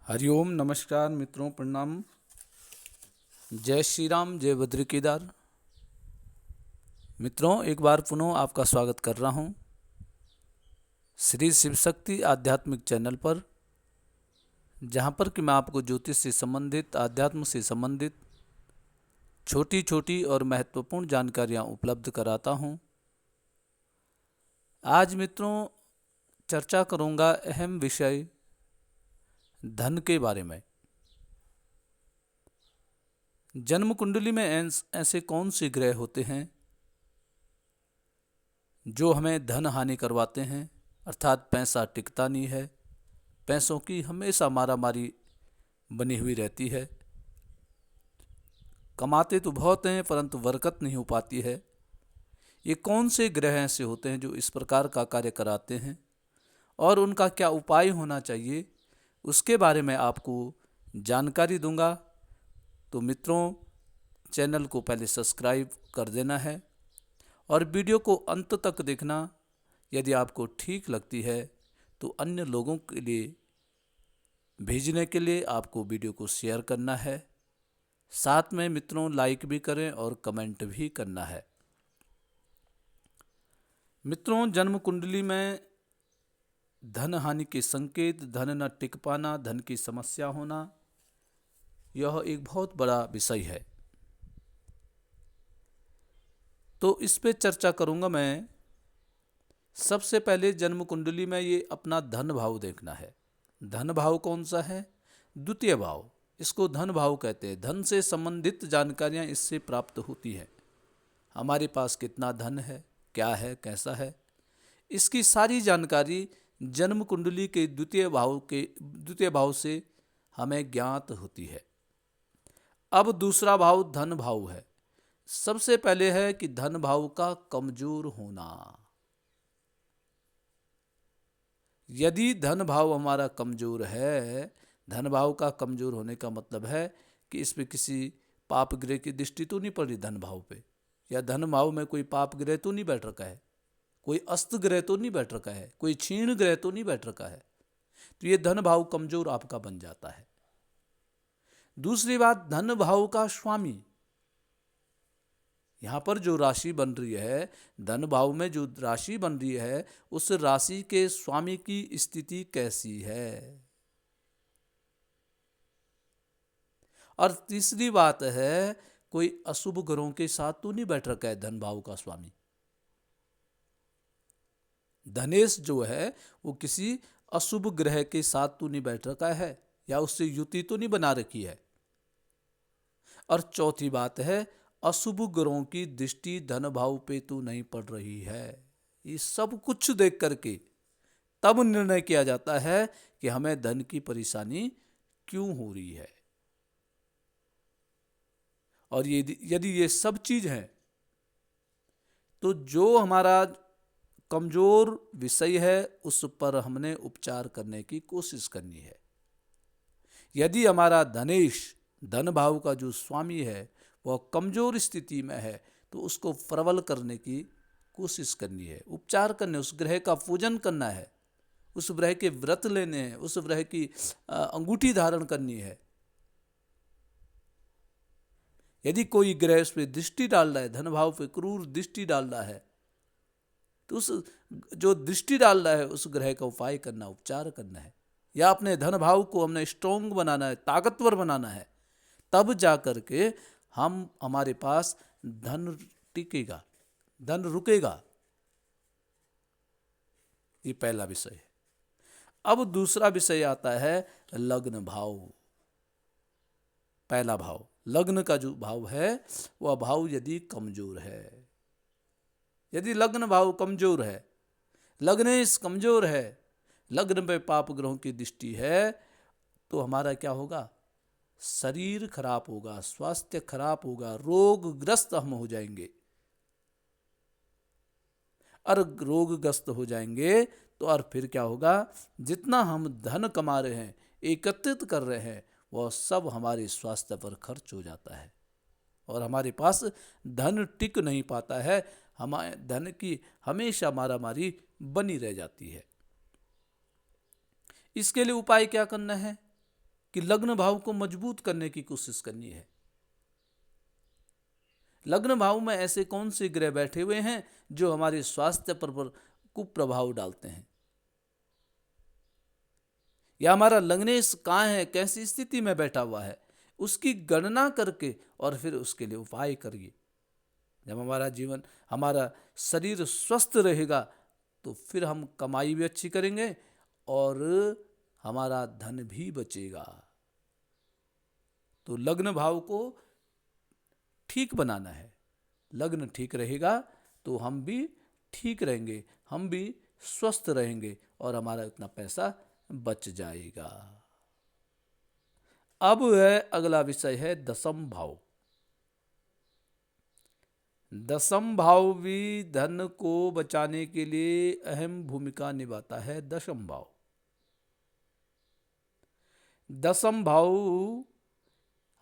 हरिओम नमस्कार मित्रों, प्रणाम। जय श्री राम, जय बद्री केदार। मित्रों, एक बार पुनः आपका स्वागत कर रहा हूँ श्री शिव शक्ति आध्यात्मिक चैनल पर, जहाँ पर कि मैं आपको ज्योतिष से संबंधित, आध्यात्म से संबंधित छोटी छोटी और महत्वपूर्ण जानकारियाँ उपलब्ध कराता हूँ। आज मित्रों चर्चा करूँगा अहम विषय धन के बारे में। जन्म कुंडली में ऐसे कौन से ग्रह होते हैं जो हमें धन हानि करवाते हैं, अर्थात पैसा टिकता नहीं है, पैसों की हमेशा मारामारी बनी हुई रहती है, कमाते तो बहुत हैं परंतु बरकत नहीं हो पाती है। ये कौन से ग्रह ऐसे होते हैं जो इस प्रकार का कार्य कराते हैं और उनका क्या उपाय होना चाहिए, उसके बारे में आपको जानकारी दूंगा। तो मित्रों, चैनल को पहले सब्सक्राइब कर देना है और वीडियो को अंत तक देखना। यदि आपको ठीक लगती है तो अन्य लोगों के लिए भेजने के लिए आपको वीडियो को शेयर करना है। साथ में मित्रों लाइक भी करें और कमेंट भी करना है। मित्रों, जन्म कुंडली में धन हानि के संकेत, धन न टिक पाना, धन की समस्या होना, यह एक बहुत बड़ा विषय है। तो इस पे चर्चा करूंगा मैं। सबसे पहले जन्म कुंडली में ये अपना धन भाव देखना है। धन भाव कौन सा है? द्वितीय भाव। इसको धन भाव कहते हैं। धन से संबंधित जानकारियां इससे प्राप्त होती हैं। हमारे पास कितना धन है, क्या है, कैसा है, इसकी सारी जानकारी जन्म कुंडली के द्वितीय भाव से हमें ज्ञात होती है। अब दूसरा भाव धन भाव है। सबसे पहले है कि धन भाव का कमजोर होना। यदि धन भाव हमारा कमजोर है, धन भाव का कमजोर होने का मतलब है कि इस पे किसी पाप ग्रह की दृष्टि तो नहीं पड़ रही धन भाव पे, या धन भाव में कोई पाप ग्रह तो नहीं बैठ रखा है, कोई अस्त ग्रह तो नहीं बैठ रखा है, कोई क्षीण ग्रह तो नहीं बैठ रखा है। तो ये धन भाव कमजोर आपका बन जाता है। दूसरी बात, धन भाव का स्वामी। यहाँ पर जो राशि बन रही है, धन भाव में जो राशि बन रही है, उस राशि के स्वामी की स्थिति कैसी है। और तीसरी बात है, कोई अशुभ ग्रहों के साथ तो नहीं बैठ रखा है धन भाव का स्वामी। धनेश जो है वो किसी अशुभ ग्रह के साथ तो नहीं बैठ रखा है, या उससे युति तो नहीं बना रखी है। और चौथी बात है, अशुभ ग्रहों की दृष्टि धन भाव पे तो नहीं पड़ रही है। ये सब कुछ देख करके तब निर्णय किया जाता है कि हमें धन की परेशानी क्यों हो रही है। और यदि ये सब चीज है तो जो हमारा कमजोर विषय है उस पर हमने उपचार करने की कोशिश करनी है। यदि हमारा धनेश, धन भाव का जो स्वामी है, वह कमजोर स्थिति में है तो उसको प्रबल करने की कोशिश करनी है, उपचार करने, उस ग्रह का पूजन करना है, उस ग्रह के व्रत लेने हैं, उस ग्रह की अंगूठी धारण करनी है। यदि कोई ग्रह उस पर दृष्टि डाल रहा है, धन भाव पे क्रूर दृष्टि डाल रहा है, तो उस जो दृष्टि डाल रहा है उस ग्रह का उपाय करना, उपचार करना है, या अपने धन भाव को हमने स्ट्रोंग बनाना है, ताकतवर बनाना है। तब जा करके हमारे पास धन टिकेगा, धन रुकेगा। ये पहला विषय है। अब दूसरा विषय आता है लग्न भाव। पहला भाव, लग्न का जो भाव है वह भाव यदि कमजोर है, यदि लग्न भाव कमजोर है, लग्नेश कमजोर है, लग्न पे पाप ग्रहों की दृष्टि है, तो हमारा क्या होगा? शरीर खराब होगा, स्वास्थ्य खराब होगा, रोगग्रस्त हम हो जाएंगे। और रोगग्रस्त हो जाएंगे तो और फिर क्या होगा? जितना हम धन कमा रहे हैं, एकत्रित कर रहे हैं, वह सब हमारे स्वास्थ्य पर खर्च हो जाता है और हमारे पास धन टिक नहीं पाता है। हमारे धन की हमेशा मारामारी बनी रह जाती है। इसके लिए उपाय क्या करना है? कि लग्न भाव को मजबूत करने की कोशिश करनी है। लग्न भाव में ऐसे कौन से ग्रह बैठे हुए हैं जो हमारे स्वास्थ्य पर कुप्रभाव डालते हैं, या हमारा लग्नेश कहाँ है, कैसी स्थिति में बैठा हुआ है, उसकी गणना करके और फिर उसके लिए उपाय करिए। जब हमारा शरीर स्वस्थ रहेगा तो फिर हम कमाई भी अच्छी करेंगे और हमारा धन भी बचेगा। तो लग्न भाव को ठीक बनाना है। लग्न ठीक रहेगा तो हम भी ठीक रहेंगे, हम भी स्वस्थ रहेंगे और हमारा इतना पैसा बच जाएगा। अब अगला विषय है दशम भाव। दशम भाव भी धन को बचाने के लिए अहम भूमिका निभाता है। दशम भाव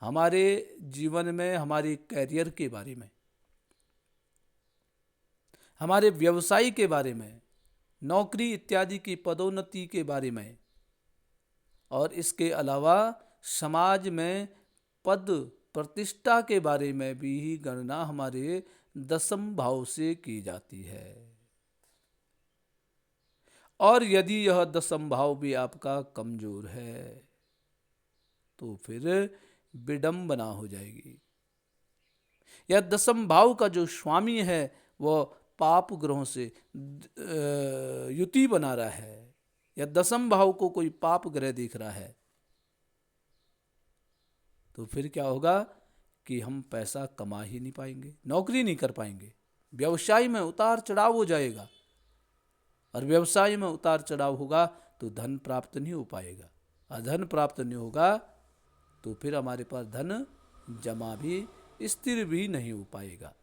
हमारे जीवन में, हमारे कैरियर के बारे में, हमारे व्यवसाय के बारे में, नौकरी इत्यादि की पदोन्नति के बारे में और इसके अलावा समाज में पद प्रतिष्ठा के बारे में भी गणना हमारे दशम भाव से की जाती है। और यदि यह दशम भाव भी आपका कमजोर है तो फिर विडंबना हो जाएगी। यह दशम भाव का जो स्वामी है वह पाप ग्रहों से युति बना रहा है, या दशम भाव को कोई पाप ग्रह दिख रहा है, तो फिर क्या होगा कि हम पैसा कमा ही नहीं पाएंगे, नौकरी नहीं कर पाएंगे, व्यवसाय में उतार चढ़ाव हो जाएगा, और व्यवसाय में उतार चढ़ाव होगा तो धन प्राप्त नहीं हो पाएगा, और धन प्राप्त नहीं होगा तो फिर हमारे पास धन जमा भी, स्थिर भी नहीं हो पाएगा।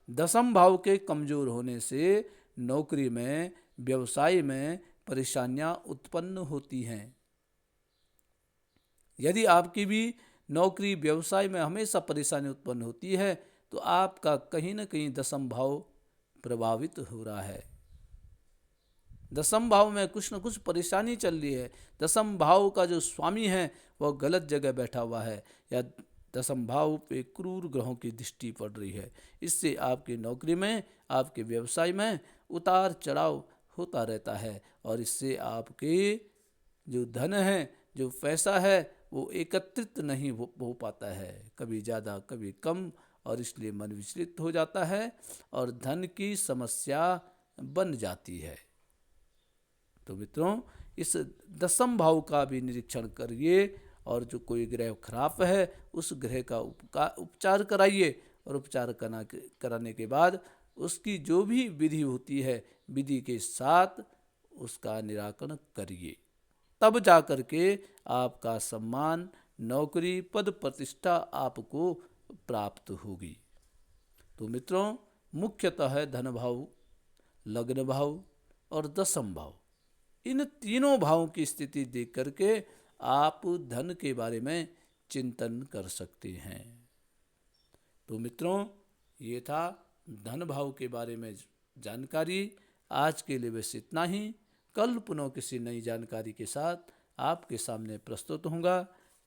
दशम भाव के कमजोर होने से नौकरी में, व्यवसाय में परेशानियां उत्पन्न होती हैं। यदि आपकी भी नौकरी व्यवसाय में हमेशा परेशानी उत्पन्न होती है तो आपका कहीं ना कहीं दशम भाव प्रभावित हो रहा है। दशम भाव में कुछ न कुछ परेशानी चल रही है। दशम भाव का जो स्वामी है वह गलत जगह बैठा हुआ है, या दशम भाव पे क्रूर ग्रहों की दृष्टि पड़ रही है। इससे आपकी नौकरी में, आपके व्यवसाय में उतार चढ़ाव होता रहता है, और इससे आपके जो धन है, जो पैसा है, वो एकत्रित नहीं हो पाता है, कभी ज़्यादा कभी कम, और इसलिए मन विचलित हो जाता है और धन की समस्या बन जाती है। तो मित्रों, इस दशम भाव का भी निरीक्षण करिए, और जो कोई ग्रह खराब है उस ग्रह का उपचार कराइए, और उपचार कराने के बाद उसकी जो भी विधि होती है, विधि के साथ उसका निराकरण करिए, तब जा कर के आपका सम्मान, नौकरी, पद प्रतिष्ठा आपको प्राप्त होगी। तो मित्रों, मुख्यतः है धन भाव, लग्न भाव और दशम भाव, इन तीनों भावों की स्थिति देख करके आप धन के बारे में चिंतन कर सकते हैं। तो मित्रों, ये था धन भाव के बारे में जानकारी। आज के लिए बस इतना ही। कल पुनः किसी नई जानकारी के साथ आपके सामने प्रस्तुत होऊंगा।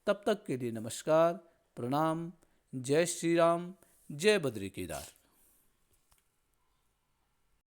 तब तक के लिए नमस्कार, प्रणाम, जय श्री राम, जय बद्री केदार।